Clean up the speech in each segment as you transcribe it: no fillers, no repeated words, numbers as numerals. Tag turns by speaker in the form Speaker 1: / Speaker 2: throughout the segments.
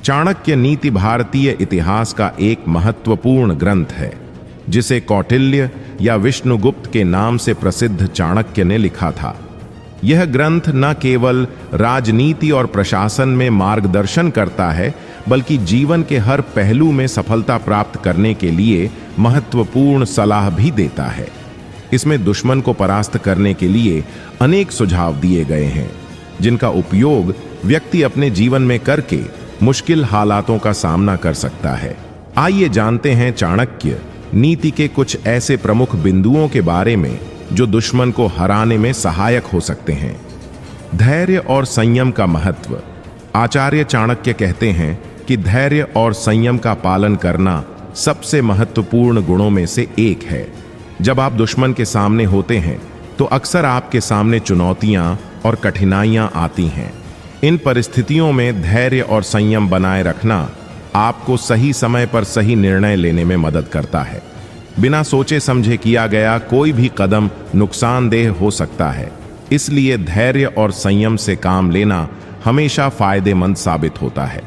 Speaker 1: चाणक्य नीति भारतीय इतिहास का एक महत्वपूर्ण ग्रंथ है, जिसे कौटिल्य या विष्णुगुप्त के नाम से प्रसिद्ध चाणक्य ने लिखा था। यह ग्रंथ न केवल राजनीति और प्रशासन में मार्गदर्शन करता है, बल्कि जीवन के हर पहलू में सफलता प्राप्त करने के लिए महत्वपूर्ण सलाह भी देता है। इसमें दुश्मन को परास्त करने के लिए अनेक सुझाव दिए गए हैं, जिनका उपयोग व्यक्ति अपने जीवन में करके मुश्किल हालातों का सामना कर सकता है। आइए जानते हैं चाणक्य नीति के कुछ ऐसे प्रमुख बिंदुओं के बारे में जो दुश्मन को हराने में सहायक हो सकते हैं। धैर्य और संयम का महत्व। आचार्य चाणक्य कहते हैं कि धैर्य और संयम का पालन करना सबसे महत्वपूर्ण गुणों में से एक है। जब आप दुश्मन के सामने होते हैं तो अक्सर आपके सामने चुनौतियां और कठिनाइयां आती हैं। इन परिस्थितियों में धैर्य और संयम बनाए रखना आपको सही समय पर सही निर्णय लेने में मदद करता है। बिना सोचे समझे किया गया कोई भी कदम नुकसानदेह हो सकता है, इसलिए धैर्य और संयम से काम लेना हमेशा फायदेमंद साबित होता है।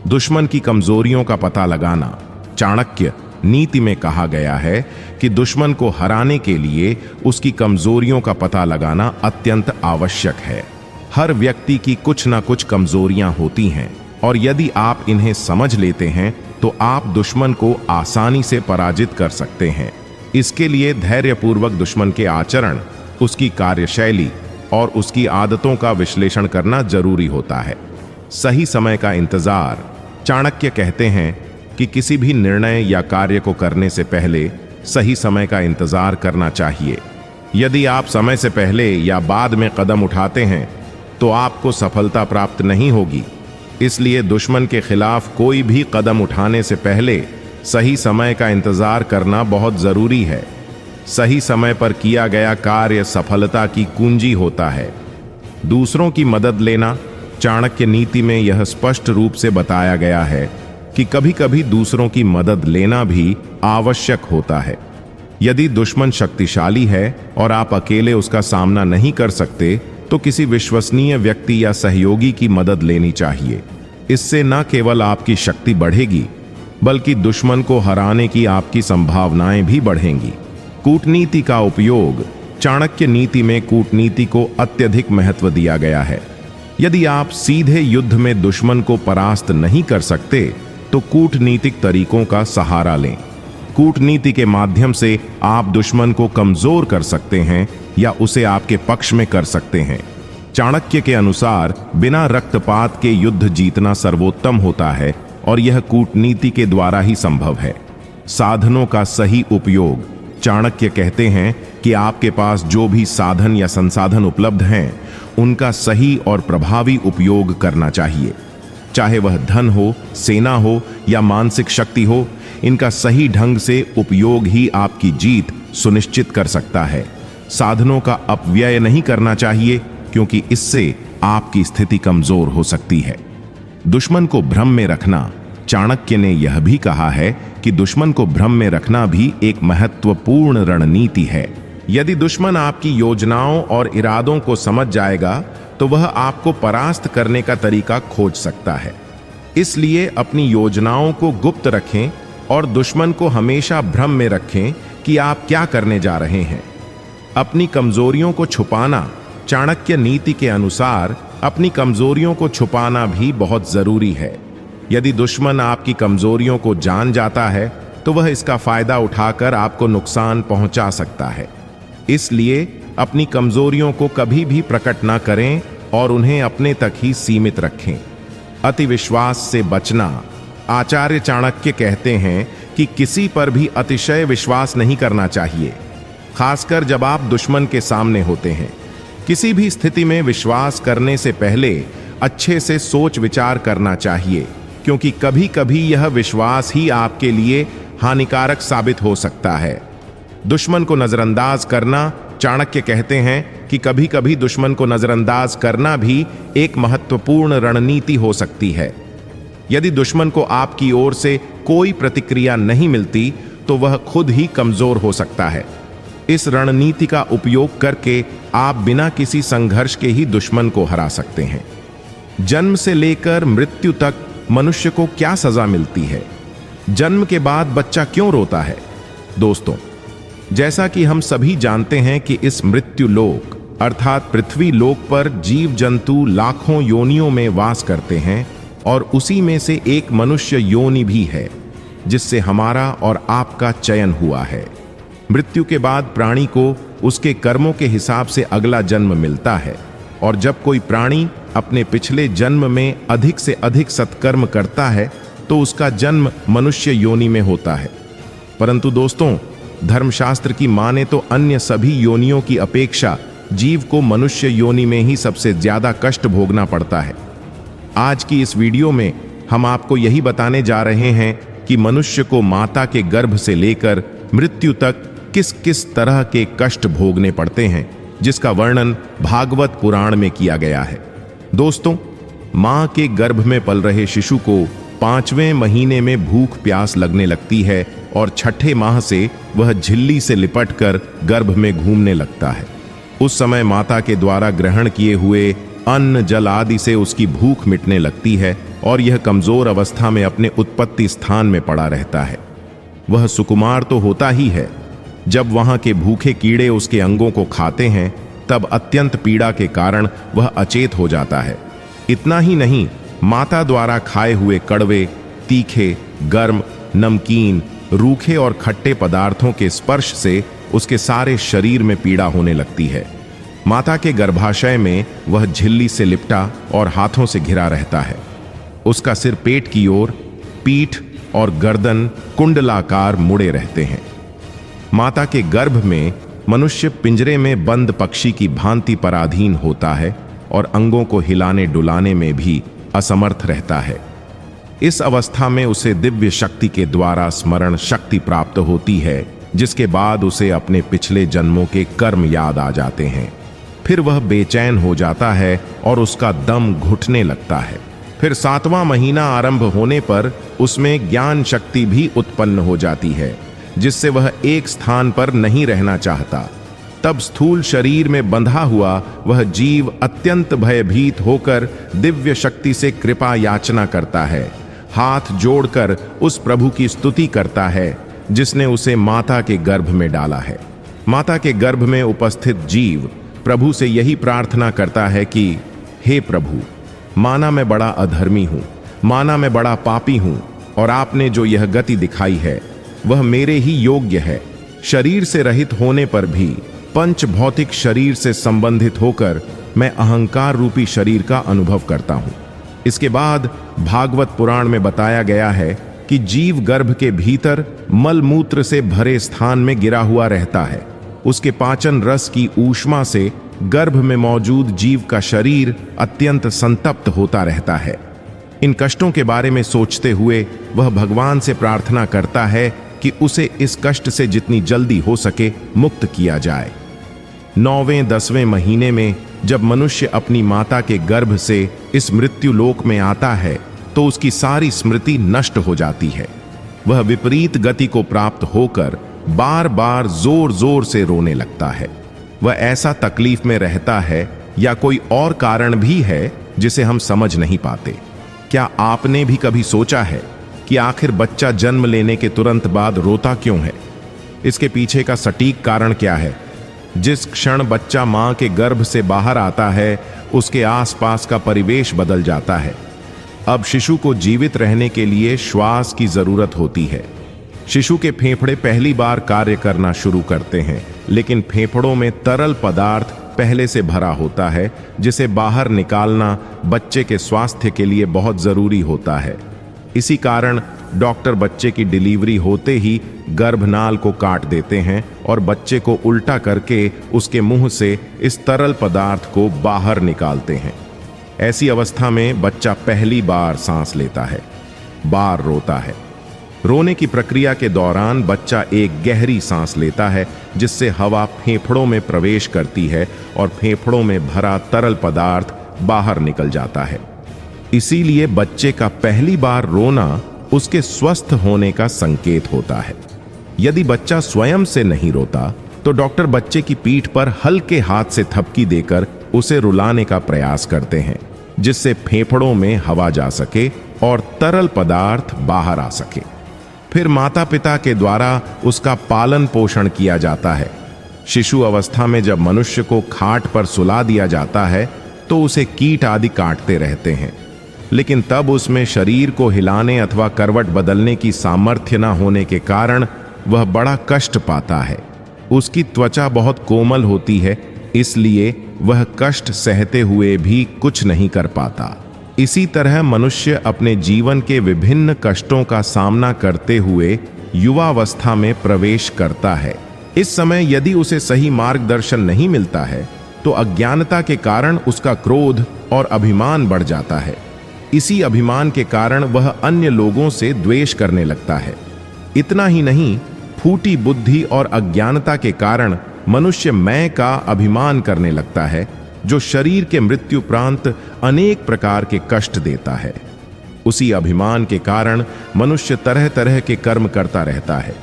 Speaker 1: दुश्मन की कमजोरियों का पता लगाना। चाणक्य नीति में कहा गया है कि दुश्मन को हराने के लिए उसकी कमजोरियों का पता लगाना अत्यंत आवश्यक है। हर व्यक्ति की कुछ ना कुछ कमजोरियां होती हैं, और यदि आप इन्हें समझ लेते हैं तो आप दुश्मन को आसानी से पराजित कर सकते हैं। इसके लिए धैर्यपूर्वक दुश्मन के आचरण, उसकी कार्यशैली और उसकी आदतों का विश्लेषण करना जरूरी होता है। सही समय का इंतजार। चाणक्य कहते हैं कि किसी भी निर्णय या कार्य को करने से पहले सही समय का इंतजार करना चाहिए। यदि आप समय से पहले या बाद में कदम उठाते हैं तो आपको सफलता प्राप्त नहीं होगी। इसलिए दुश्मन के खिलाफ कोई भी कदम उठाने से पहले सही समय का इंतजार करना बहुत जरूरी है। सही समय पर किया गया कार्य सफलता की कुंजी होता है। दूसरों की मदद लेना। चाणक्य नीति में यह स्पष्ट रूप से बताया गया है कि कभी-कभी दूसरों की मदद लेना भी आवश्यक होता है। यदि दुश्मन शक्तिशाली है और आप अकेले उसका सामना नहीं कर सकते, तो किसी विश्वसनीय व्यक्ति या सहयोगी की मदद लेनी चाहिए। इससे न केवल आपकी शक्ति बढ़ेगी, बल्कि दुश्मन को हराने की आपकी संभावनाएं भी बढ़ेंगी। कूटनीति का उपयोग। चाणक्य नीति में कूटनीति को अत्यधिक महत्व दिया गया है। यदि आप सीधे युद्ध में दुश्मन को परास्त नहीं कर सकते, तो कूटनीतिक तरीकों का सहारा लें। कूटनीति के माध्यम से आप दुश्मन को कमजोर कर सकते हैं या उसे आपके पक्ष में कर सकते हैं। चाणक्य के अनुसार बिना रक्तपात के युद्ध जीतना सर्वोत्तम होता है, और यह कूटनीति के द्वारा ही संभव है। साधनों का सही उपयोग। चाणक्य कहते हैं कि आपके पास जो भी साधन या संसाधन उपलब्ध हैं, उनका सही और प्रभावी उपयोग करना चाहिए। चाहे वह धन हो, सेना हो या मानसिक शक्ति हो, इनका सही ढंग से उपयोग ही आपकी जीत सुनिश्चित कर सकता है। साधनों का अपव्यय नहीं करना चाहिए, क्योंकि इससे आपकी स्थिति कमजोर हो सकती है। दुश्मन को भ्रम में रखना। चाणक्य ने यह भी कहा है कि दुश्मन को भ्रम में रखना भी एक महत्वपूर्ण रणनीति है। यदि दुश्मन आपकी योजनाओं और इरादों को समझ जाएगा, तो वह आपको परास्त करने का तरीका खोज सकता है। इसलिए अपनी योजनाओं को गुप्त रखें और दुश्मन को हमेशा भ्रम में रखें कि आप क्या करने जा रहे हैं। अपनी कमजोरियों को छुपाना। चाणक्य नीति के अनुसार अपनी कमजोरियों को छुपाना भी बहुत जरूरी है। यदि दुश्मन आपकी कमजोरियों को जान जाता है, तो वह इसका फायदा उठाकर आपको नुकसान पहुंचा सकता है। इसलिए अपनी कमजोरियों को कभी भी प्रकट ना करें और उन्हें अपने तक ही सीमित रखें। अतिविश्वास से बचना। आचार्य चाणक्य कहते हैं कि किसी पर भी अतिशय विश्वास नहीं करना चाहिए, खासकर जब आप दुश्मन के सामने होते हैं। किसी भी स्थिति में विश्वास करने से पहले अच्छे से सोच विचार करना चाहिए, क्योंकि कभी-कभी यह विश्वास ही आपके लिए हानिकारक साबित हो सकता है। दुश्मन को नजरअंदाज करना। चाणक्य कहते हैं कि कभी-कभी दुश्मन को नजरअंदाज करना भी एक महत्वपूर्ण रणनीति हो सकती है। यदि दुश्मन को आपकी ओर से कोई प्रतिक्रिया नहीं मिलती, तो वह खुद ही कमजोर हो सकता है। इस रणनीति का उपयोग करके आप बिना किसी संघर्ष के ही दुश्मन को हरा सकते हैं। जन्म से लेकर मृत्यु तक मनुष्य को क्या सजा मिलती है? जन्म के बाद बच्चा क्यों रोता है? दोस्तों, जैसा कि हम सभी जानते हैं कि इस मृत्यु लोक अर्थात पृथ्वी लोक पर जीव जंतु लाखों योनियों में वास करते हैं और उसी में से एक मनुष्य योनि भी है जिससे हमारा और आपका चयन हुआ है। मृत्यु के बाद प्राणी को उसके कर्मों के हिसाब से अगला जन्म मिलता है और जब कोई प्राणी अपने पिछले जन्म में अधिक से अधिक सत्कर्म करता है तो उसका जन्म मनुष्य योनि में होता है। परंतु दोस्तों, धर्मशास्त्र की माने तो अन्य सभी योनियों की अपेक्षा जीव को मनुष्य योनि में ही सबसे ज्यादा कष्ट भोगना पड़ता है। आज की इस वीडियो में हम आपको यही बताने जा रहे हैं कि मनुष्य को माता के गर्भ से लेकर मृत्यु तक किस किस तरह के कष्ट भोगने पड़ते हैं, जिसका वर्णन भागवत पुराण में किया गया है। दोस्तों, मां के गर्भ में पल रहे शिशु को 5वें महीने में भूख प्यास लगने लगती है और छठे माह से वह झिल्ली से लिपटकर गर्भ में घूमने लगता है। उस समय माता के द्वारा ग्रहण किए हुए अन्न जल आदि से उसकी भूख मिटने लगती है और यह कमजोर अवस्था में अपने उत्पत्ति स्थान में पड़ा रहता है। वह सुकुमार तो होता ही है। जब वहां के भूखे कीड़े उसके अंगों को खाते हैं तब अत्यंत पीड़ा के कारण वह अचेत हो जाता है। इतना ही नहीं, माता द्वारा खाए हुए कड़वे, तीखे, गर्म, नमकीन, रूखे और खट्टे पदार्थों के स्पर्श से उसके सारे शरीर में पीड़ा होने लगती है। माता के गर्भाशय में वह झिल्ली से लिपटा और हाथों से घिरा रहता है। उसका सिर पेट की ओर, पीठ और गर्दन कुंडलाकार मुड़े रहते हैं। माता के गर्भ में मनुष्य पिंजरे में बंद पक्षी की भांति पराधीन होता है और अंगों को हिलाने डुलाने में भी असमर्थ रहता है। इस अवस्था में उसे दिव्य शक्ति के द्वारा स्मरण शक्ति प्राप्त होती है, जिसके बाद उसे अपने पिछले जन्मों के कर्म याद आ जाते हैं। फिर वह बेचैन हो जाता है और उसका दम घुटने लगता है। फिर 7वां महीना आरंभ होने पर उसमें ज्ञान शक्ति भी उत्पन्न हो जाती है, जिससे वह एक स्थान पर नहीं रहना चाहता। तब स्थूल शरीर में बंधा हुआ वह जीव अत्यंत भयभीत होकर दिव्य शक्ति से कृपा याचना करता है। हाथ जोड़कर उस प्रभु की स्तुति करता है जिसने उसे माता के गर्भ में डाला है। माता के गर्भ में उपस्थित जीव प्रभु से यही प्रार्थना करता है कि हे प्रभु, माना मैं बड़ा अधर्मी हूं, माना मैं बड़ा पापी हूं और आपने जो यह गति दिखाई है वह मेरे ही योग्य है। शरीर से रहित होने पर भी पंच भौतिक शरीर से संबंधित होकर मैं अहंकार रूपी शरीर का अनुभव करता हूं। इसके बाद भागवत पुराण में बताया गया है कि जीव गर्भ के भीतर मल मूत्र से भरे स्थान में गिरा हुआ रहता है। उसके पाचन रस की ऊष्मा से गर्भ में मौजूद जीव का शरीर अत्यंत संतप्त होता रहता है। इन कष्टों के बारे में सोचते हुए वह भगवान से प्रार्थना करता है कि उसे इस कष्ट से जितनी जल्दी हो सके मुक्त किया जाए। 9वें 10वें महीने में जब मनुष्य अपनी माता के गर्भ से इस मृत्यु लोक में आता है तो उसकी सारी स्मृति नष्ट हो जाती है। वह विपरीत गति को प्राप्त होकर बार बार जोर जोर से रोने लगता है। वह ऐसा तकलीफ में रहता है या कोई और कारण भी है जिसे हम समझ नहीं पाते। क्या आपने भी कभी सोचा है कि आखिर बच्चा जन्म लेने के तुरंत बाद रोता क्यों है? इसके पीछे का सटीक कारण क्या है? जिस क्षण बच्चा मां के गर्भ से बाहर आता है उसके आसपास का परिवेश बदल जाता है। अब शिशु को जीवित रहने के लिए श्वास की जरूरत होती है। शिशु के फेफड़े पहली बार कार्य करना शुरू करते हैं, लेकिन फेफड़ों में तरल पदार्थ पहले से भरा होता है, जिसे बाहर निकालना बच्चे के स्वास्थ्य के लिए बहुत जरूरी होता है। इसी कारण डॉक्टर बच्चे की डिलीवरी होते ही गर्भनाल को काट देते हैं और बच्चे को उल्टा करके उसके मुंह से इस तरल पदार्थ को बाहर निकालते हैं। ऐसी अवस्था में बच्चा पहली बार सांस लेता है, बार रोता है। रोने की प्रक्रिया के दौरान बच्चा एक गहरी सांस लेता है, जिससे हवा फेफड़ों में प्रवेश करती है और फेफड़ों में भरा तरल पदार्थ बाहर निकल जाता है। इसीलिए बच्चे का पहली बार रोना उसके स्वस्थ होने का संकेत होता है। यदि बच्चा स्वयं से नहीं रोता तो डॉक्टर बच्चे की पीठ पर हल्के हाथ से थपकी देकर उसे रुलाने का प्रयास करते हैं, जिससे फेफड़ों में हवा जा सके और तरल पदार्थ बाहर आ सके। फिर माता पिता के द्वारा उसका पालन पोषण किया जाता है। शिशु अवस्था में जब मनुष्य को खाट पर सुला दिया जाता है तो उसे कीट आदि काटते रहते हैं, लेकिन तब उसमें शरीर को हिलाने अथवा करवट बदलने की सामर्थ्य न होने के कारण वह बड़ा कष्ट पाता है। उसकी त्वचा बहुत कोमल होती है, इसलिए वह कष्ट सहते हुए भी कुछ नहीं कर पाता। इसी तरह मनुष्य अपने जीवन के विभिन्न कष्टों का सामना करते हुए युवावस्था में प्रवेश करता है। इस समय यदि उसे सही मार्गदर्शन नहीं मिलता है तो अज्ञानता के कारण उसका क्रोध और अभिमान बढ़ जाता है। इसी अभिमान के कारण वह अन्य लोगों से द्वेष करने लगता है। इतना ही नहीं, फूटी बुद्धि और अज्ञानता के कारण मनुष्य मैं का अभिमान करने लगता है, जो शरीर के मृत्युपरांत अनेक प्रकार के कष्ट देता है। उसी अभिमान के कारण मनुष्य तरह तरह के कर्म करता रहता है,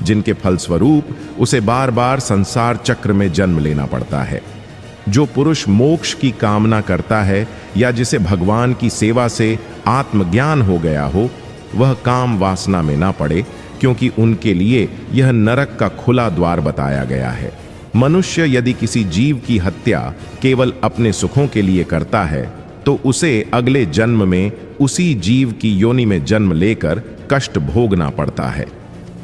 Speaker 1: जिनके फलस्वरूप उसे बार बार संसार चक्र में जन्म लेना पड़ता है। जो पुरुष मोक्ष की कामना करता है या जिसे भगवान की सेवा से आत्मज्ञान हो गया हो, वह काम वासना में ना पड़े, क्योंकि उनके लिए यह नरक का खुला द्वार बताया गया है। मनुष्य यदि किसी जीव की हत्या केवल अपने सुखों के लिए करता है तो उसे अगले जन्म में उसी जीव की योनि में जन्म लेकर कष्ट भोगना पड़ता है।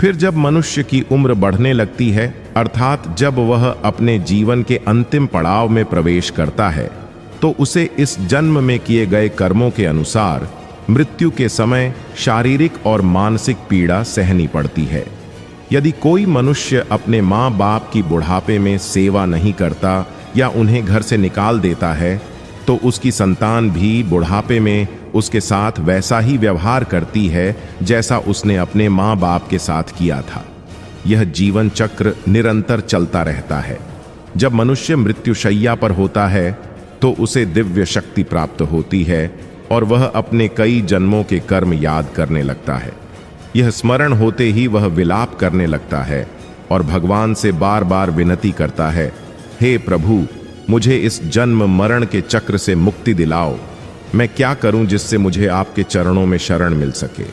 Speaker 1: फिर जब मनुष्य की उम्र बढ़ने लगती है, अर्थात जब वह अपने जीवन के अंतिम पड़ाव में प्रवेश करता है, तो उसे इस जन्म में किए गए कर्मों के अनुसार मृत्यु के समय शारीरिक और मानसिक पीड़ा सहनी पड़ती है। यदि कोई मनुष्य अपने माँ बाप की बुढ़ापे में सेवा नहीं करता या उन्हें घर से निकाल देता है, तो उसकी संतान भी बुढ़ापे में उसके साथ वैसा ही व्यवहार करती है जैसा उसने अपने माँ बाप के साथ किया था। यह जीवन चक्र निरंतर चलता रहता है। जब मनुष्य मृत्युशैया पर होता है तो उसे दिव्य शक्ति प्राप्त होती है और वह अपने कई जन्मों के कर्म याद करने लगता है। यह स्मरण होते ही वह विलाप करने लगता है और भगवान से बार बार विनती करता है, हे प्रभु, मुझे इस जन्म मरण के चक्र से मुक्ति दिलाओ। मैं क्या करूं जिससे मुझे आपके चरणों में शरण मिल सके।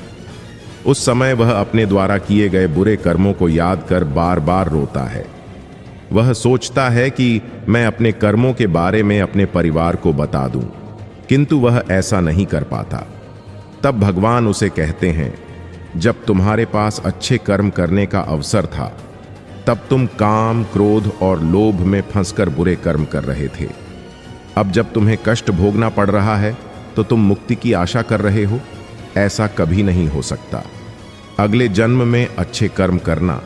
Speaker 1: उस समय वह अपने द्वारा किए गए बुरे कर्मों को याद कर बार बार रोता है। वह सोचता है कि मैं अपने कर्मों के बारे में अपने परिवार को बता दूं, किंतु वह ऐसा नहीं कर पाता। तब भगवान उसे कहते हैं, जब तुम्हारे पास अच्छे कर्म करने का अवसर था, तब तुम काम, क्रोध और लोभ में फंसकर बुरे कर्म कर रहे थे। अब जब तुम्हें कष्ट भोगना पड़ रहा है तो तुम मुक्ति की आशा कर रहे हो। ऐसा कभी नहीं हो सकता। अगले जन्म में अच्छे कर्म करना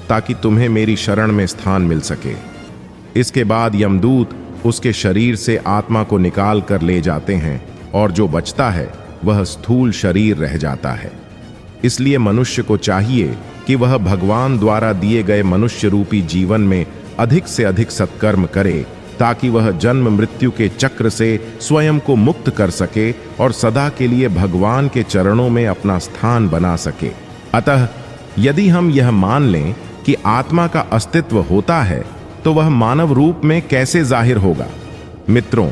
Speaker 1: ताकि तुम्हें मेरी शरण में स्थान मिल सके। इसके बाद यमदूत उसके शरीर से आत्मा को निकाल कर ले जाते हैं और जो बचता है वह स्थूल शरीर रह जाता है। इसलिए मनुष्य को चाहिए कि वह भगवान द्वारा दिए गए मनुष्य रूपी जीवन में अधिक से अधिक सत्कर्म करे, ताकि वह जन्म मृत्यु के चक्र से स्वयं को मुक्त कर सके और सदा के लिए भगवान के चरणों में अपना स्थान बना सके। अतः यदि हम यह मान लें कि आत्मा का अस्तित्व होता है, तो वह मानव रूप में कैसे जाहिर होगा? मित्रों,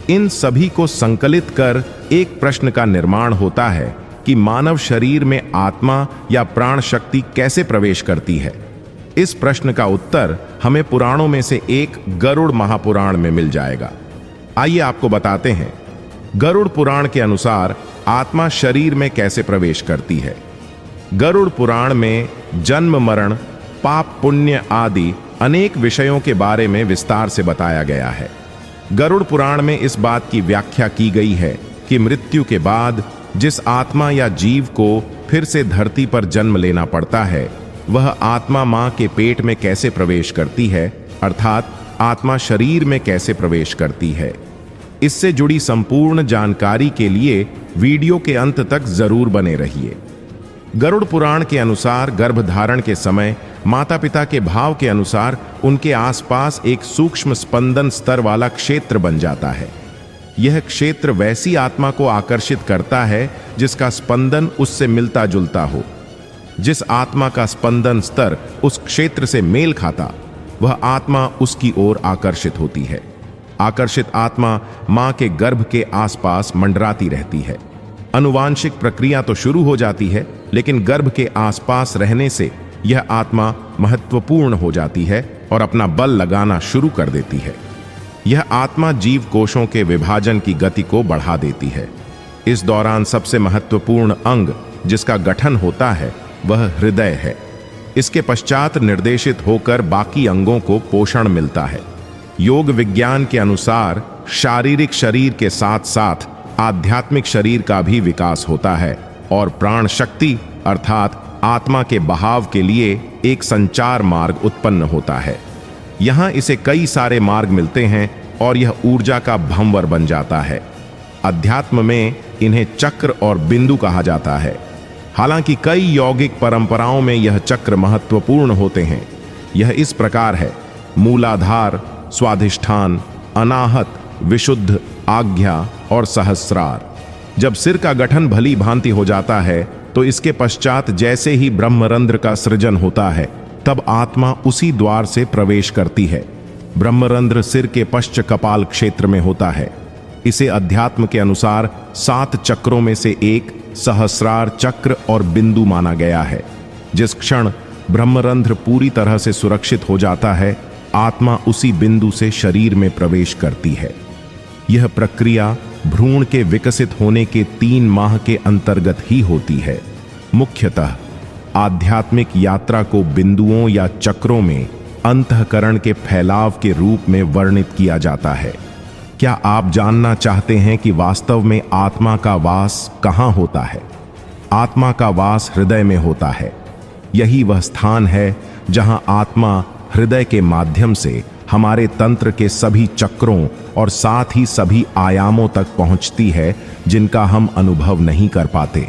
Speaker 1: इन सभी को संकलित कर एक प्रश्न का निर्माण होता है कि मानव शरीर में आत्मा या प्राण शक्ति कैसे प्रवेश करती है। इस प्रश्न का उत्तर हमें पुराणों में से एक गरुड़ महापुराण में मिल जाएगा। आइए आपको बताते हैं। गरुड़ पुराण के अनुसार आत्मा शरीर में कैसे प्रवेश करती है। गरुड़ पुराण में जन्म, मरण, पाप, पुण्य आदि अनेक विषयों के बारे में विस्तार से बताया गया है। गरुड़ पुराण में इस बात की व्याख्या की गई है कि मृत्यु के बाद जिस आत्मा या जीव को फिर से धरती पर जन्म लेना पड़ता है, वह आत्मा मां के पेट में कैसे प्रवेश करती है, अर्थात आत्मा शरीर में कैसे प्रवेश करती है। इससे जुड़ी संपूर्ण जानकारी के लिए वीडियो के अंत तक जरूर बने रहिए। गरुड़ पुराण के अनुसार गर्भधारण के समय माता पिता के भाव के अनुसार उनके आसपास एक सूक्ष्म स्पंदन स्तर वाला क्षेत्र बन जाता है। यह क्षेत्र वैसी आत्मा को आकर्षित करता है जिसका स्पंदन उससे मिलता जुलता हो। जिस आत्मा का स्पंदन स्तर उस क्षेत्र से मेल खाता, वह आत्मा उसकी ओर आकर्षित होती है। आकर्षित आत्मा मां के गर्भ के आसपास मंडराती रहती है। अनुवांशिक प्रक्रिया तो शुरू हो जाती है, लेकिन गर्भ के आसपास रहने से यह आत्मा महत्वपूर्ण हो जाती है और अपना बल लगाना शुरू कर देती है। यह आत्मा जीव कोशों के विभाजन की गति को बढ़ा देती है। इस दौरान सबसे महत्वपूर्ण अंग जिसका गठन होता है वह हृदय है। इसके पश्चात निर्देशित होकर बाकी अंगों को पोषण मिलता है। योग विज्ञान के अनुसार शारीरिक शरीर के साथ साथ आध्यात्मिक शरीर का भी विकास होता है और प्राण शक्ति अर्थात आत्मा के बहाव के लिए एक संचार मार्ग उत्पन्न होता है। यहाँ इसे कई सारे मार्ग मिलते हैं और यह ऊर्जा का भंवर बन जाता है। अध्यात्म में इन्हें चक्र और बिंदु कहा जाता है। हालांकि कई यौगिक परंपराओं में यह चक्र महत्वपूर्ण होते हैं। यह इस प्रकार है: मूलाधार, स्वाधिष्ठान, अनाहत, विशुद्ध, आज्ञा और सहस्रार। जब सिर का गठन भली भांति हो जाता है तो इसके पश्चात जैसे ही ब्रह्मरंध्र का सृजन होता है तब आत्मा उसी द्वार से प्रवेश करती है। ब्रह्मरंध्र सिर के पश्च कपाल क्षेत्र में होता है। इसे अध्यात्म के अनुसार 7 चक्रों में से एक सहस्रार चक्र और बिंदु माना गया है। जिस क्षण ब्रह्मरंध्र पूरी तरह से सुरक्षित हो जाता है, आत्मा उसी बिंदु से शरीर में प्रवेश करती है। यह प्रक्रिया भ्रूण के विकसित होने के 3 माह के अंतर्गत ही होती है। मुख्यतः आध्यात्मिक यात्रा को बिंदुओं या चक्रों में अंतःकरण के फैलाव के रूप में वर्णित किया जाता है। क्या आप जानना चाहते हैं कि वास्तव में आत्मा का वास कहाँ होता है? आत्मा का वास हृदय में होता है। यही वह स्थान है जहां आत्मा हृदय के माध्यम से हमारे तंत्र के सभी चक्रों और साथ ही सभी आयामों तक पहुंचती है, जिनका हम अनुभव नहीं कर पाते।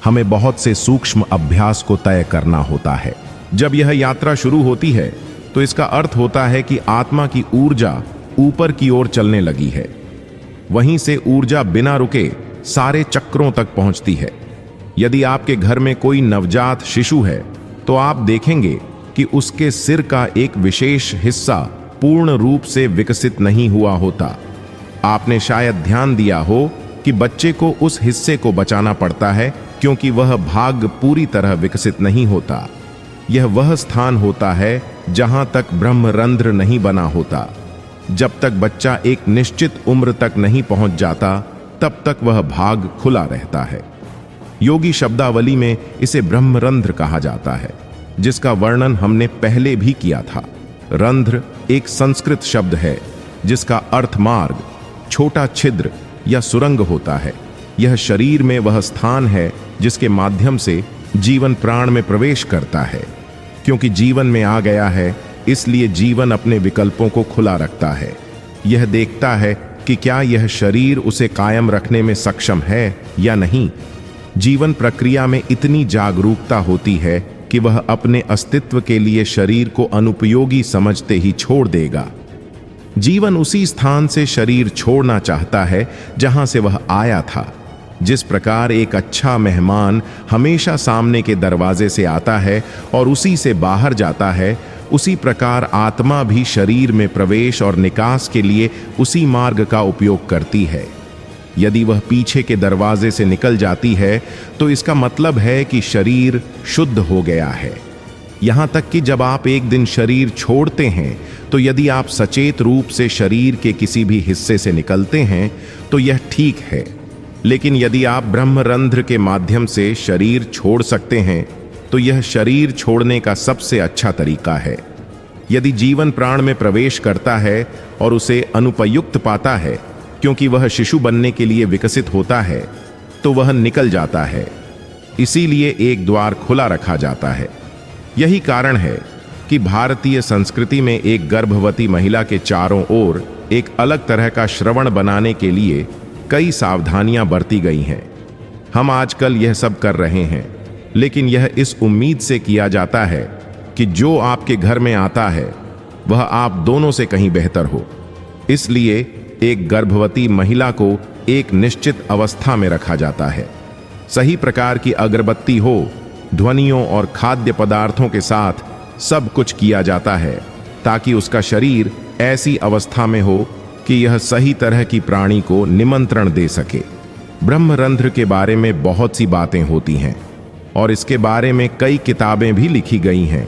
Speaker 1: हमें बहुत से सूक्ष्म अभ्यास को तय करना होता है। जब यह यात्रा शुरू होती है तो इसका अर्थ होता है कि आत्मा की ऊर्जा ऊपर की ओर चलने लगी है। वहीं से ऊर्जा बिना रुके सारे चक्रों तक पहुंचती है। यदि आपके घर में कोई नवजात शिशु है तो आप देखेंगे कि उसके सिर का एक विशेष हिस्सा पूर्ण रूप से विकसित नहीं हुआ होता। आपने शायद ध्यान दिया हो कि बच्चे को उस हिस्से को बचाना पड़ता है क्योंकि वह भाग पूरी तरह विकसित नहीं होता। यह वह स्थान होता है जहां तक ब्रह्मरंध्र नहीं बना होता। जब तक बच्चा एक निश्चित उम्र तक नहीं पहुंच जाता तब तक वह भाग खुला रहता है। योगी शब्दावली में इसे ब्रह्मरंध्र कहा जाता है, जिसका वर्णन हमने पहले भी किया था। रंध्र एक संस्कृत शब्द है जिसका अर्थ मार्ग, छोटा छिद्र या सुरंग होता है। यह शरीर में वह स्थान है जिसके माध्यम से जीवन प्राण में प्रवेश करता है। क्योंकि जीवन में आ गया है, इसलिए जीवन अपने विकल्पों को खुला रखता है। यह देखता है कि क्या यह शरीर उसे कायम रखने में सक्षम है या नहीं। जीवन प्रक्रिया में इतनी जागरूकता होती है कि वह अपने अस्तित्व के लिए शरीर को अनुपयोगी समझते ही छोड़ देगा। जीवन उसी स्थान से शरीर छोड़ना चाहता है जहां से वह आया था। जिस प्रकार एक अच्छा मेहमान हमेशा सामने के दरवाजे से आता है और उसी से बाहर जाता है, उसी प्रकार आत्मा भी शरीर में प्रवेश और निकास के लिए उसी मार्ग का उपयोग करती है। यदि वह पीछे के दरवाजे से निकल जाती है तो इसका मतलब है कि शरीर शुद्ध हो गया है। यहां तक कि जब आप एक दिन शरीर छोड़ते हैं तो यदि आप सचेत रूप से शरीर के किसी भी हिस्से से निकलते हैं तो यह ठीक है। लेकिन यदि आप ब्रह्मरंध्र के माध्यम से शरीर छोड़ सकते हैं तो यह शरीर छोड़ने का सबसे अच्छा तरीका है। यदि जीवन प्राण में प्रवेश करता है और उसे अनुपयुक्त पाता है क्योंकि वह शिशु बनने के लिए विकसित होता है, तो वह निकल जाता है। इसीलिए एक द्वार खुला रखा जाता है। यही कारण है कि भारतीय संस्कृति में एक गर्भवती महिला के चारों ओर एक अलग तरह का श्रवण बनाने के लिए कई सावधानियां बरती गई हैं। हम आजकल यह सब कर रहे हैं, लेकिन यह इस उम्मीद से किया जाता है कि जो आपके घर में आता है वह आप दोनों से कहीं बेहतर हो। इसलिए एक गर्भवती महिला को एक निश्चित अवस्था में रखा जाता है। सही प्रकार की अगरबत्ती हो, ध्वनियों और खाद्य पदार्थों के साथ सब कुछ किया जाता है ताकि उसका शरीर ऐसी अवस्था में हो कि यह सही तरह की प्राणी को निमंत्रण दे सके। ब्रह्मरंध्र के बारे में बहुत सी बातें होती हैं और इसके बारे में कई किताबें भी लिखी गई हैं।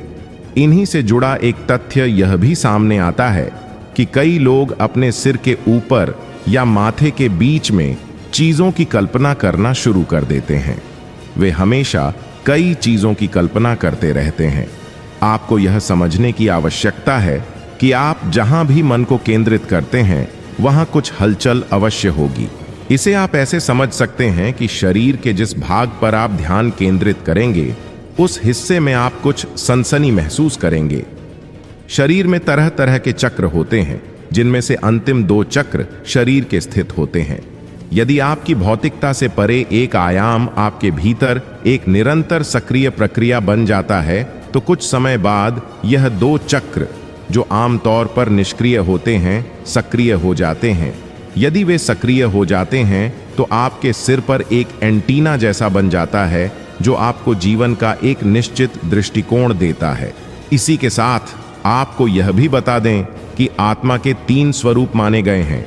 Speaker 1: इन्हीं से जुड़ा एक तथ्य यह भी सामने आता है कि कई लोग अपने सिर के ऊपर या माथे के बीच में चीजों की कल्पना करना शुरू कर देते हैं। वे हमेशा कई चीजों की कल्पना करते रहते हैं। आपको यह समझने की आवश्यकता है कि आप जहां भी मन को केंद्रित करते हैं वहां कुछ हलचल अवश्य होगी। इसे आप ऐसे समझ सकते हैं कि शरीर के जिस भाग पर आप ध्यान केंद्रित करेंगे उस हिस्से में आप कुछ सनसनी महसूस करेंगे। शरीर में तरह तरह के चक्र होते हैं, जिनमें से अंतिम 2 चक्र शरीर के स्थित होते हैं। यदि आपकी भौतिकता से परे एक आयाम आपके भीतर एक निरंतर सक्रिय प्रक्रिया बन जाता है तो कुछ समय बाद यह 2 चक्र जो आमतौर पर निष्क्रिय होते हैं सक्रिय हो जाते हैं। यदि वे सक्रिय हो जाते हैं तो आपके सिर पर एक एंटीना जैसा बन जाता है जो आपको जीवन का एक निश्चित दृष्टिकोण देता है। इसी के साथ आपको यह भी बता दें कि आत्मा के 3 स्वरूप माने गए हैं,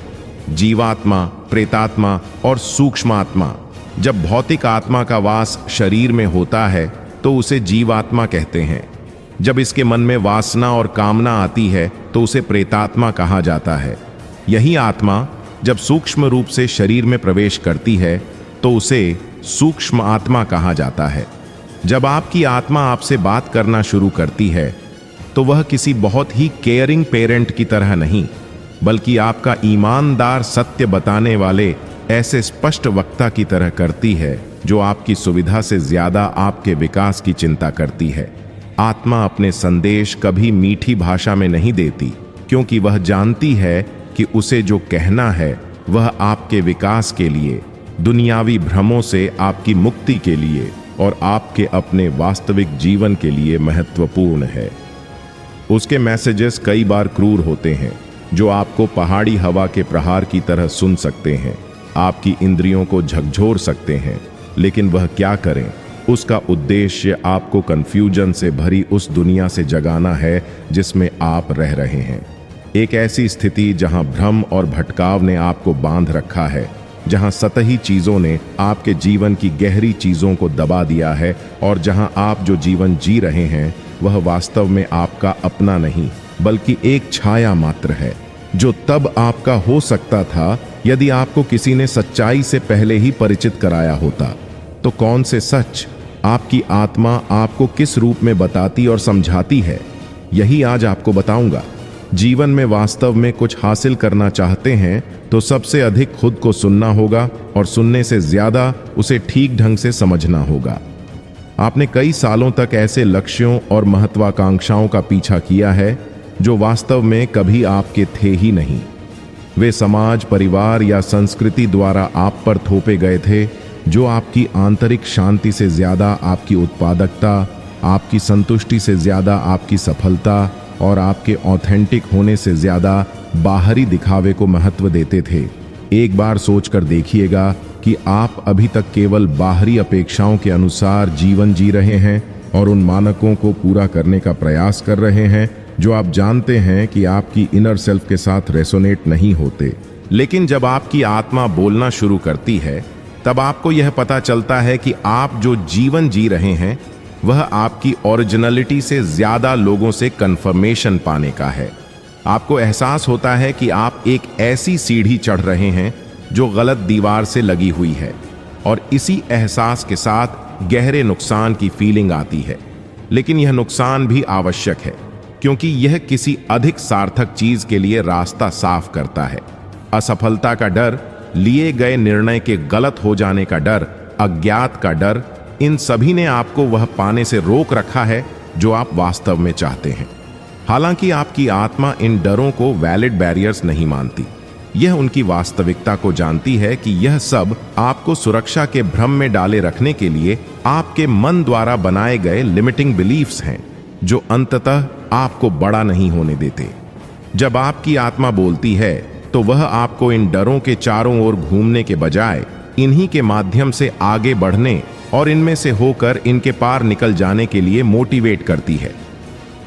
Speaker 1: जीवात्मा, प्रेतात्मा और सूक्ष्म आत्मा। जब भौतिक आत्मा का वास शरीर में होता है तो उसे जीवात्मा कहते हैं। जब इसके मन में वासना और कामना आती है तो उसे प्रेतात्मा कहा जाता है। यही आत्मा जब सूक्ष्म रूप से शरीर में प्रवेश करती है तो उसे सूक्ष्म आत्मा कहा जाता है। जब आपकी आत्मा आपसे बात करना शुरू करती है तो वह किसी बहुत ही केयरिंग पेरेंट की तरह नहीं, बल्कि आपका ईमानदार सत्य बताने वाले ऐसे स्पष्ट वक्ता की तरह करती है जो आपकी सुविधा से ज्यादा आपके विकास की चिंता करती है। आत्मा अपने संदेश कभी मीठी भाषा में नहीं देती, क्योंकि वह जानती है कि उसे जो कहना है वह आपके विकास के लिए, दुनियावी भ्रमों से आपकी मुक्ति के लिए और आपके अपने वास्तविक जीवन के लिए महत्वपूर्ण है। उसके मैसेजेस कई बार क्रूर होते हैं, जो आपको पहाड़ी हवा के प्रहार की तरह सुन सकते हैं, आपकी इंद्रियों को झकझोर सकते हैं। लेकिन वह क्या करें, उसका उद्देश्य आपको कंफ्यूजन से भरी उस दुनिया से जगाना है जिसमें आप रह रहे हैं। एक ऐसी स्थिति जहां भ्रम और भटकाव ने आपको बांध रखा है, जहां सतही चीजों ने आपके जीवन की गहरी चीजों को दबा दिया है और जहां आप जो जीवन जी रहे हैं वह वास्तव में आपका अपना नहीं, बल्कि एक छाया मात्र है, जो तब आपका हो सकता था यदि आपको किसी ने सच्चाई से पहले ही परिचित कराया होता। तो कौन से सच आपकी आत्मा आपको किस रूप में बताती और समझाती है, यही आज आपको बताऊंगा। जीवन में वास्तव में कुछ हासिल करना चाहते हैं तो सबसे अधिक खुद को सुनना होगा और सुनने से ज्यादा उसे ठीक ढंग से समझना होगा। आपने कई सालों तक ऐसे लक्ष्यों और महत्वाकांक्षाओं का पीछा किया है जो वास्तव में कभी आपके थे ही नहीं। वे समाज, परिवार या संस्कृति द्वारा आप पर थोपे गए थे, जो आपकी आंतरिक शांति से ज्यादा आपकी उत्पादकता, आपकी संतुष्टि से ज्यादा आपकी सफलता और आपके ऑथेंटिक होने से ज्यादा बाहरी दिखावे को महत्व देते थे। एक बार सोचकर देखिएगा कि आप अभी तक केवल बाहरी अपेक्षाओं के अनुसार जीवन जी रहे हैं और उन मानकों को पूरा करने का प्रयास कर रहे हैं जो आप जानते हैं कि आपकी इनर सेल्फ के साथ रेसोनेट नहीं होते। लेकिन जब आपकी आत्मा बोलना शुरू करती है तब आपको यह पता चलता है कि आप जो जीवन जी रहे हैं वह आपकी ओरिजिनलिटी से ज्यादा लोगों से कंफर्मेशन पाने का है। आपको एहसास होता है कि आप एक ऐसी सीढ़ी चढ़ रहे हैं जो गलत दीवार से लगी हुई है, और इसी एहसास के साथ गहरे नुकसान की फीलिंग आती है। लेकिन यह नुकसान भी आवश्यक है, क्योंकि यह किसी अधिक सार्थक चीज के लिए रास्ता साफ करता है। असफलता का डर, लिए गए निर्णय के गलत हो जाने का डर, अज्ञात का डर, इन सभी ने आपको वह पाने से रोक रखा है जो आप वास्तव में चाहते हैं। हालांकि आपकी आत्मा इन डरों को वैलिड बैरियर्स नहीं मानती। यह उनकी वास्तविकता को जानती है कि यह सब आपको सुरक्षा के भ्रम में डाले रखने के लिए आपके मन द्वारा बनाए गए लिमिटिंग बिलीफ्स हैं, जो अंततः आपको बड़ा नहीं होने देते। जब आपकी आत्मा बोलती है तो वह आपको इन डरों के चारों ओर घूमने के बजाय इन्हीं के माध्यम से आगे बढ़ने और इनमें से होकर इनके पार निकल जाने के लिए मोटिवेट करती है।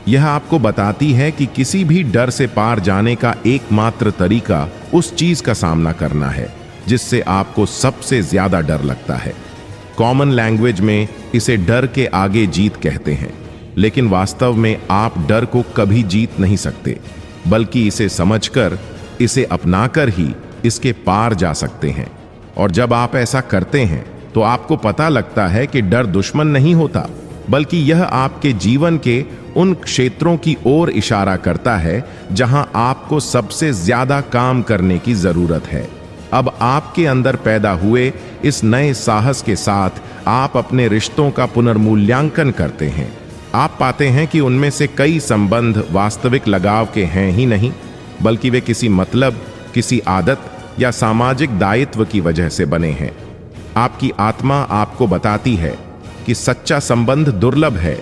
Speaker 1: यह आपको बताती है कि किसी भी डर से पार जाने का एकमात्र तरीका उस चीज का सामना करना है जिससे आपको सबसे ज्यादा डर लगता है। कॉमन लैंग्वेज में इसे डर के आगे जीत कहते हैं, लेकिन वास्तव में आप डर को कभी जीत नहीं सकते, बल्कि इसे समझकर, इसे अपनाकर ही इसके पार जा सकते हैं। और जब आप ऐसा करते हैं तो आपको पता लगता है कि डर दुश्मन नहीं होता, बल्कि यह आपके जीवन के उन क्षेत्रों की ओर इशारा करता है जहां आपको सबसे ज्यादा काम करने की जरूरत है। अब आपके अंदर पैदा हुए इस नए साहस के साथ आप अपने रिश्तों का पुनर्मूल्यांकन करते हैं। आप पाते हैं कि उनमें से कई संबंध वास्तविक लगाव के हैं ही नहीं, बल्कि वे किसी मतलब, किसी आदत या सामाजिक दायित्व की वजह से बने हैं। आपकी आत्मा आपको बताती है कि सच्चा संबंध दुर्लभ है।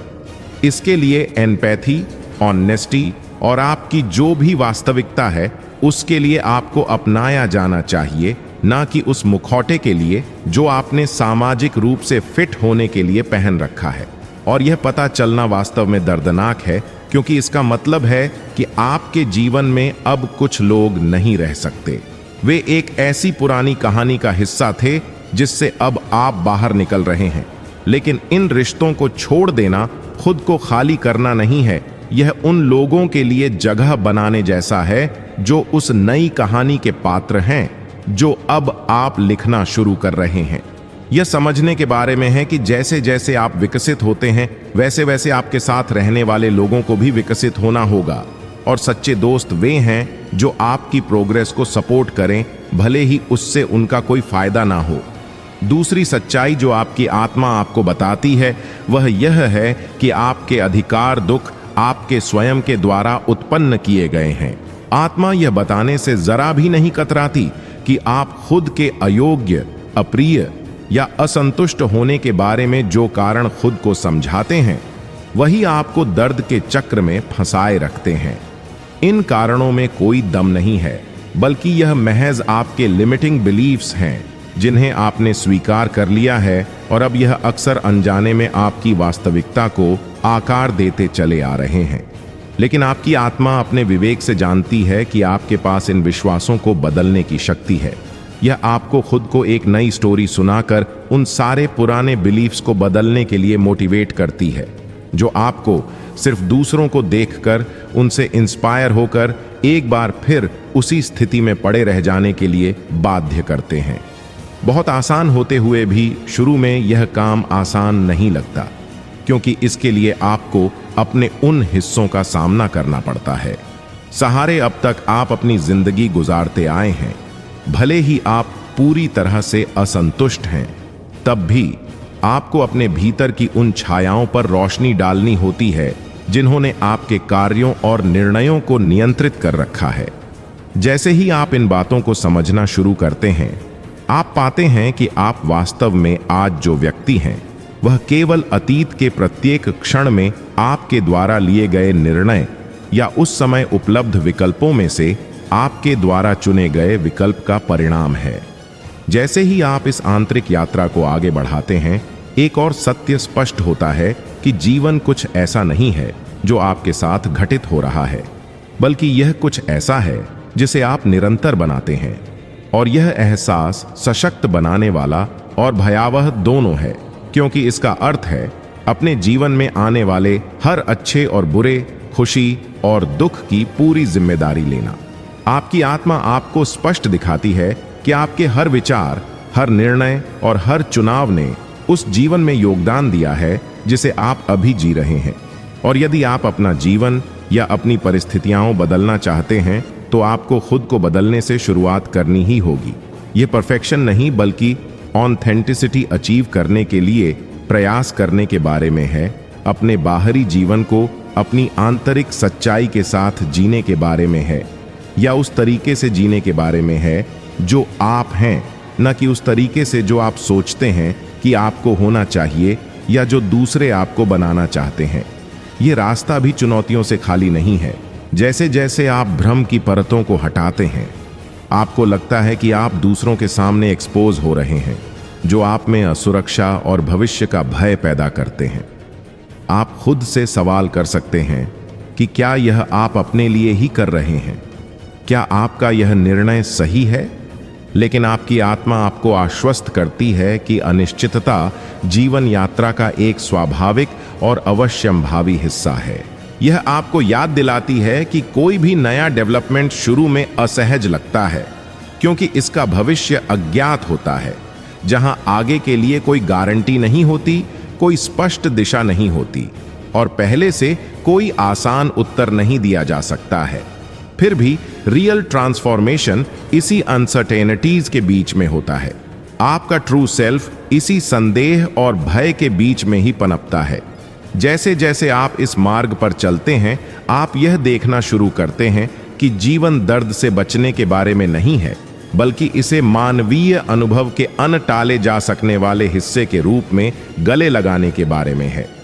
Speaker 1: इसके लिए एम्पैथी, ऑनेस्टी और आपकी जो भी वास्तविकता है उसके लिए आपको अपनाया जाना चाहिए, ना कि उस मुखौटे के लिए जो आपने सामाजिक रूप से फिट होने के लिए पहन रखा है। और यह पता चलना वास्तव में दर्दनाक है, क्योंकि इसका मतलब है कि आपके जीवन में अब कुछ लोग नहीं रह सकते। वे एक ऐसी पुरानी कहानी का हिस्सा थे जिससे अब आप बाहर निकल रहे हैं। लेकिन इन रिश्तों को छोड़ देना खुद को खाली करना नहीं है, यह उन लोगों के लिए जगह बनाने जैसा है जो उस नई कहानी के पात्र हैं जो अब आप लिखना शुरू कर रहे हैं। यह समझने के बारे में है कि जैसे जैसे आप विकसित होते हैं, वैसे वैसे आपके साथ रहने वाले लोगों को भी विकसित होना होगा। और सच्चे दोस्त वे हैं जो आपकी प्रोग्रेस को सपोर्ट करें, भले ही उससे उनका कोई फायदा ना हो। दूसरी सच्चाई जो आपकी आत्मा आपको बताती है वह यह है कि आपके अधिकार दुख आपके स्वयं के द्वारा उत्पन्न किए गए हैं। आत्मा यह बताने से जरा भी नहीं कतराती कि आप खुद के अयोग्य, अप्रिय या असंतुष्ट होने के बारे में जो कारण खुद को समझाते हैं, वही आपको दर्द के चक्र में फंसाए रखते हैं। इन कारणों में कोई दम नहीं है, बल्कि यह महज आपके लिमिटिंग बिलीफ्स हैं जिन्हें आपने स्वीकार कर लिया है, और अब यह अक्सर अनजाने में आपकी वास्तविकता को आकार देते चले आ रहे हैं। लेकिन आपकी आत्मा अपने विवेक से जानती है कि आपके पास इन विश्वासों को बदलने की शक्ति है। यह आपको खुद को एक नई स्टोरी सुनाकर उन सारे पुराने बिलीफ्स को बदलने के लिए मोटिवेट करती है, जो आपको सिर्फ दूसरों को देखकर, उनसे इंस्पायर होकर एक बार फिर उसी स्थिति में पड़े रह जाने के लिए बाध्य करते हैं। बहुत आसान होते हुए भी शुरू में यह काम आसान नहीं लगता, क्योंकि इसके लिए आपको अपने उन हिस्सों का सामना करना पड़ता है। सहारे अब तक आप अपनी जिंदगी गुजारते आए हैं, भले ही आप पूरी तरह से असंतुष्ट हैं, तब भी आपको अपने भीतर की उन छायाओं पर रोशनी डालनी होती है जिन्होंने आपके कार्यों और निर्णयों को नियंत्रित कर रखा है। जैसे ही आप इन बातों को समझना शुरू करते हैं, आप पाते हैं कि आप वास्तव में आज जो व्यक्ति हैं वह केवल अतीत के प्रत्येक क्षण में आपके द्वारा लिए गए निर्णय या उस समय उपलब्ध विकल्पों में से आपके द्वारा चुने गए विकल्प का परिणाम है। जैसे ही आप इस आंतरिक यात्रा को आगे बढ़ाते हैं, एक और सत्य स्पष्ट होता है कि जीवन कुछ ऐसा नहीं है जो आपके साथ घटित हो रहा है, बल्कि यह कुछ ऐसा है जिसे आप निरंतर बनाते हैं। और यह एहसास सशक्त बनाने वाला और भयावह दोनों है, क्योंकि इसका अर्थ है अपने जीवन में आने वाले हर अच्छे और बुरे, खुशी और दुख की पूरी जिम्मेदारी लेना। आपकी आत्मा आपको स्पष्ट दिखाती है कि आपके हर विचार, हर निर्णय और हर चुनाव ने उस जीवन में योगदान दिया है जिसे आप अभी जी रहे हैं। और यदि आप अपना जीवन या अपनी परिस्थितियां बदलना चाहते हैं, तो आपको खुद को बदलने से शुरुआत करनी ही होगी। यह परफेक्शन नहीं, बल्कि ऑथेंटिसिटी अचीव करने के लिए प्रयास करने के बारे में है। अपने बाहरी जीवन को अपनी आंतरिक सच्चाई के साथ जीने के बारे में है, या उस तरीके से जीने के बारे में है जो आप हैं, न कि उस तरीके से जो आप सोचते हैं कि आपको होना चाहिए या जो दूसरे आपको बनाना चाहते हैं। ये रास्ता भी चुनौतियों से खाली नहीं है। जैसे जैसे आप भ्रम की परतों को हटाते हैं, आपको लगता है कि आप दूसरों के सामने एक्सपोज हो रहे हैं, जो आप में असुरक्षा और भविष्य का भय पैदा करते हैं। आप खुद से सवाल कर सकते हैं कि क्या यह आप अपने लिए ही कर रहे हैं? क्या आपका यह निर्णय सही है? लेकिन आपकी आत्मा आपको आश्वस्त करती है कि अनिश्चितता जीवन यात्रा का एक स्वाभाविक और अवश्यंभावी हिस्सा है। यह आपको याद दिलाती है कि कोई भी नया डेवलपमेंट शुरू में असहज लगता है, क्योंकि इसका भविष्य अज्ञात होता है, जहां आगे के लिए कोई गारंटी नहीं होती, कोई स्पष्ट दिशा नहीं होती और पहले से कोई आसान उत्तर नहीं दिया जा सकता है। फिर भी रियल ट्रांसफॉर्मेशन इसी अनसर्टेनिटीज के बीच में होता है। आपका ट्रू सेल्फ इसी संदेह और भय के बीच में ही पनपता है। जैसे जैसे आप इस मार्ग पर चलते हैं, आप यह देखना शुरू करते हैं कि जीवन दर्द से बचने के बारे में नहीं है, बल्कि इसे मानवीय अनुभव के अनटाले जा सकने वाले हिस्से के रूप में गले लगाने के बारे में है।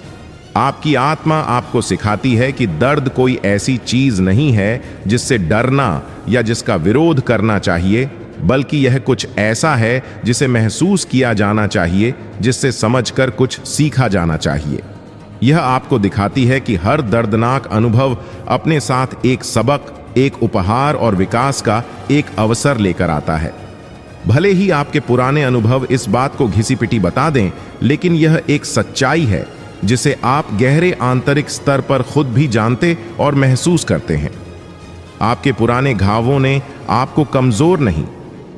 Speaker 1: आपकी आत्मा आपको सिखाती है कि दर्द कोई ऐसी चीज नहीं है जिससे डरना या जिसका विरोध करना चाहिए, बल्कि यह कुछ ऐसा है जिसे महसूस किया जाना चाहिए, जिससे समझकर कुछ सीखा जाना चाहिए। यह आपको दिखाती है कि हर दर्दनाक अनुभव अपने साथ एक सबक, एक उपहार और विकास का एक अवसर लेकर आता है। भले ही आपके पुराने अनुभव इस बात को घिसी-पिटी बता दें, लेकिन यह एक सच्चाई है जिसे आप गहरे आंतरिक स्तर पर खुद भी जानते और महसूस करते हैं। आपके पुराने घावों ने आपको कमजोर नहीं,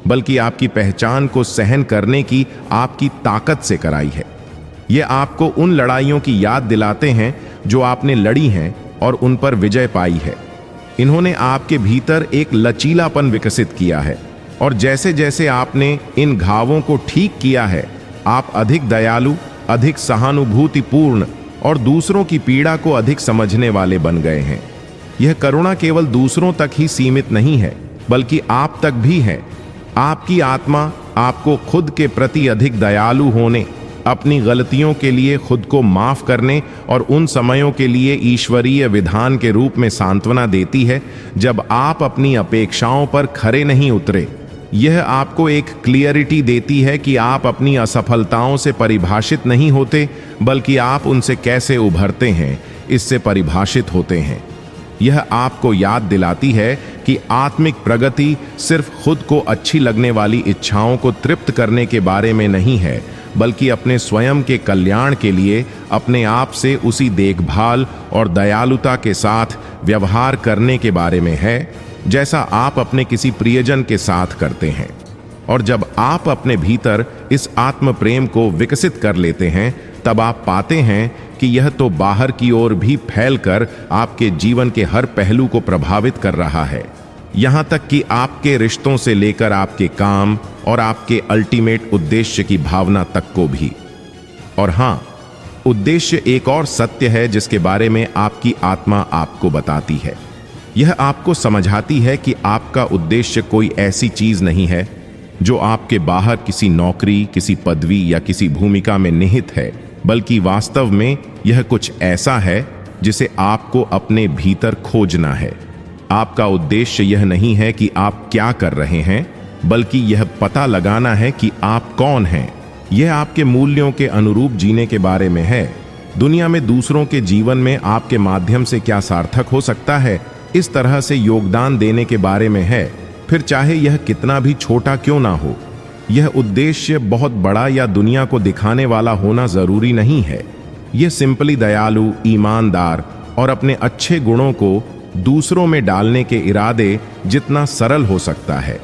Speaker 1: बल्कि आपकी पहचान को सहन करने की आपकी ताकत से कराई है। ये आपको उन लड़ाइयों की याद दिलाते हैं जो आपने लड़ी हैं और उन पर विजय पाई है। इन्होंने आपके भीतर एक लचीलापन विकसित किया है और जैसे जैसे आपने इन घावों को ठीक किया है, आप अधिक दयालु, अधिक सहानुभूतिपूर्ण और दूसरों की पीड़ा को अधिक समझने वाले बन गए हैं। यह करुणा केवल दूसरों तक ही सीमित नहीं है, बल्कि आप तक भी है। आपकी आत्मा आपको खुद के प्रति अधिक दयालु होने, अपनी गलतियों के लिए खुद को माफ करने और उन समयों के लिए ईश्वरीय विधान के रूप में सांत्वना देती है जब आप अपनी अपेक्षाओं पर खरे नहीं उतरे। यह आपको एक क्लियरिटी देती है कि आप अपनी असफलताओं से परिभाषित नहीं होते, बल्कि आप उनसे कैसे उभरते हैं इससे परिभाषित होते हैं। यह आपको याद दिलाती है कि आत्मिक प्रगति सिर्फ खुद को अच्छी लगने वाली इच्छाओं को तृप्त करने के बारे में नहीं है, बल्कि अपने स्वयं के कल्याण के लिए अपने आप से उसी देखभाल और दयालुता के साथ व्यवहार करने के बारे में है जैसा आप अपने किसी प्रियजन के साथ करते हैं। और जब आप अपने भीतर इस आत्म प्रेम को विकसित कर लेते हैं, तब आप पाते हैं कि यह तो बाहर की ओर भी फैलकर आपके जीवन के हर पहलू को प्रभावित कर रहा है, यहाँ तक कि आपके रिश्तों से लेकर आपके काम और आपके अल्टीमेट उद्देश्य की भावना तक को भी। और हाँ, उद्देश्य एक और सत्य है जिसके बारे में आपकी आत्मा आपको बताती है। यह आपको समझाती है कि आपका उद्देश्य कोई ऐसी चीज नहीं है जो आपके बाहर किसी नौकरी, किसी पदवी या किसी भूमिका में निहित है, बल्कि वास्तव में यह कुछ ऐसा है जिसे आपको अपने भीतर खोजना है। आपका उद्देश्य यह नहीं है कि आप क्या कर रहे हैं, बल्कि यह पता लगाना है कि आप कौन हैं। यह आपके मूल्यों के अनुरूप जीने के बारे में है। दुनिया में दूसरों के जीवन में आपके माध्यम से क्या सार्थक हो सकता है, इस तरह से योगदान देने के बारे में है, फिर चाहे यह कितना भी छोटा क्यों ना हो। यह उद्देश्य बहुत बड़ा या दुनिया को दिखाने वाला होना जरूरी नहीं है। यह सिंपली दयालु, ईमानदार और अपने अच्छे गुणों को दूसरों में डालने के इरादे जितना सरल हो सकता है।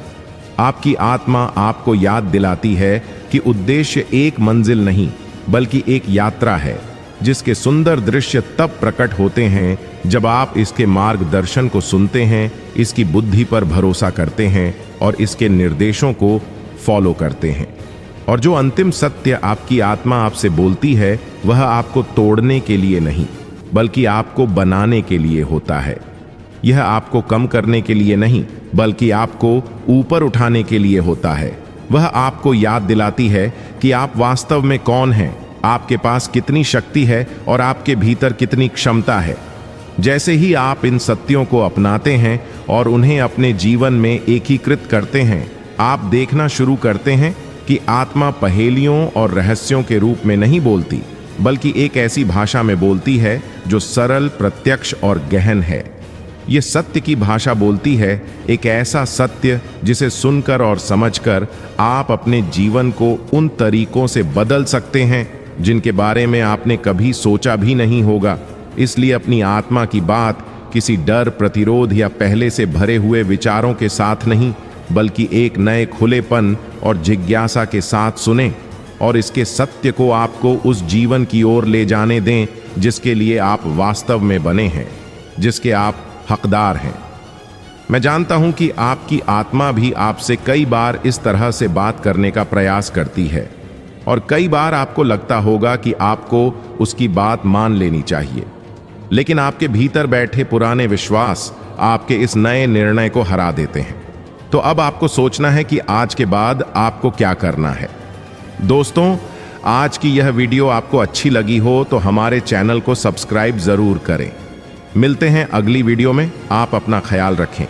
Speaker 1: आपकी आत्मा आपको याद दिलाती है कि उद्देश्य एक मंजिल नहीं, बल्कि एक यात्रा है जिसके सुंदर दृश्य तब प्रकट होते हैं जब आप इसके मार्गदर्शन को सुनते हैं, इसकी बुद्धि पर भरोसा करते हैं और इसके निर्देशों को फॉलो करते हैं। और जो अंतिम सत्य आपकी आत्मा आपसे बोलती है, वह आपको तोड़ने के लिए नहीं, बल्कि आपको बनाने के लिए होता है। यह आपको कम करने के लिए नहीं, बल्कि आपको ऊपर उठाने के लिए होता है। वह आपको याद दिलाती है कि आप वास्तव में कौन हैं, आपके पास कितनी शक्ति है और आपके भीतर कितनी क्षमता है। जैसे ही आप इन सत्यों को अपनाते हैं और उन्हें अपने जीवन में एकीकृत करते हैं, आप देखना शुरू करते हैं कि आत्मा पहेलियों और रहस्यों के रूप में नहीं बोलती, बल्कि एक ऐसी भाषा में बोलती है जो सरल, प्रत्यक्ष और गहन है। ये सत्य की भाषा बोलती है, एक ऐसा सत्य जिसे सुनकर और समझकर आप अपने जीवन को उन तरीकों से बदल सकते हैं जिनके बारे में आपने कभी सोचा भी नहीं होगा। इसलिए अपनी आत्मा की बात किसी डर, प्रतिरोध या पहले से भरे हुए विचारों के साथ नहीं, बल्कि एक नए खुलेपन और जिज्ञासा के साथ सुने और इसके सत्य को आपको उस जीवन की ओर ले जाने दें जिसके लिए आप वास्तव में बने हैं, जिसके आप हकदार हैं। मैं जानता हूं कि आपकी आत्मा भी आपसे कई बार इस तरह से बात करने का प्रयास करती है और कई बार आपको लगता होगा कि आपको उसकी बात मान लेनी चाहिए, लेकिन आपके भीतर बैठे पुराने विश्वास आपके इस नए निर्णय को हरा देते हैं। तो अब आपको सोचना है कि आज के बाद आपको क्या करना है। दोस्तों, आज की यह वीडियो आपको अच्छी लगी हो तो हमारे चैनल को सब्सक्राइब जरूर करें। मिलते हैं अगली वीडियो में। आप अपना ख्याल रखें।